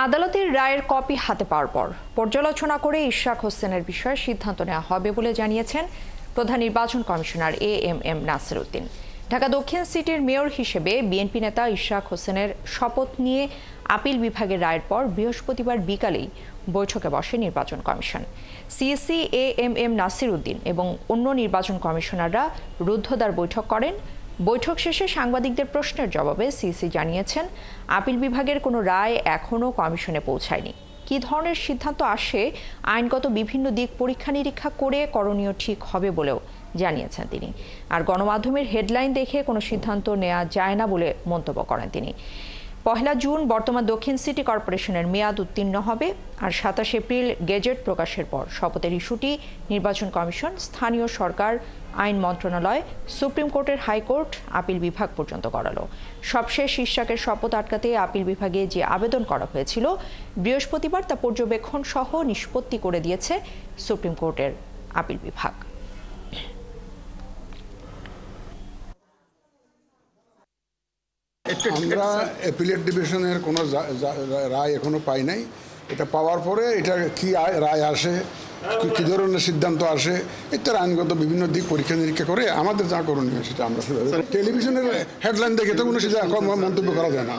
আদালতের রায়ের কপি হাতে পাওয়ার পর পর্যালোচনা করে ইশরাক হোসেনের বিষয়ে সিদ্ধান্ত নেওয়া হবে বলে জানিয়েছেন প্রধান নির্বাচন কমিশনার এএমএম নাসির উদ্দিন। ঢাকা দক্ষিণ সিটির মেয়র হিসেবে বিএনপি নেতা ইশরাক হোসেনের শপথ নিয়ে আপিল বিভাগের রায়ের পর বৃহস্পতিবার বিকালেই বৈঠকে বসে নির্বাচন commission. CEC AMM Nasir Uddin এবং অন্য নির্বাচন কমিশনাররা রুদ্ধদ্বার বৈঠক করেন। বৈঠক শেষে সাংবাদিকদের প্রশ্নের জবাবে সিইসি জানিয়েছেন, আপিল বিভাগের কোনো রায় এখনও কমিশনে পৌঁছায়নি। কী ধরনের সিদ্ধান্ত আসে আইনগত বিভিন্ন দিক পরীক্ষা নিরীক্ষা করে করণীয় ঠিক হবে বলেও জানিয়েছেন তিনি। আর গণমাধ্যমের হেডলাইন দেখে কোনো সিদ্ধান্ত নেওয়া যায় না বলে মন্তব্য করেন তিনি। 1 জুন বর্তমান দক্ষিণ সিটি কর্পোরেশনের মেয়াদ উত্তীর্ণ হবে। আর 27 এপ্রিল গেজেট প্রকাশের পর শপথের ইস্যুটি নির্বাচন কমিশন, স্থানীয় সরকার, আইন মন্ত্রণালয়, সুপ্রিম কোর্টের হাইকোর্ট, আপিল বিভাগ পর্যন্ত করালো। সবশেষ ইশরাকের শপথ আটকাতে আপিল বিভাগে যে আবেদন করা হয়েছিল বৃহস্পতিবার তা পর্যবেক্ষণ সহ নিষ্পত্তি করে দিয়েছে সুপ্রিম কোর্টের আপিল বিভাগ। আমরা অ্যাপিলেট ডিভিশনের কোনো রায় এখনো পাই নাই। এটা পাওয়ার পরে এটা কি রায় আসে, কী ধরনের সিদ্ধান্ত আসে ইত্যাদি আইনগত বিভিন্ন দিক পরীক্ষা নিরীক্ষা করে আমাদের যা করণীয় সেটা আমরা টেলিভিশনের হেডলাইন দেখে তো কোনো সেটা মন্তব্য করা যায় না।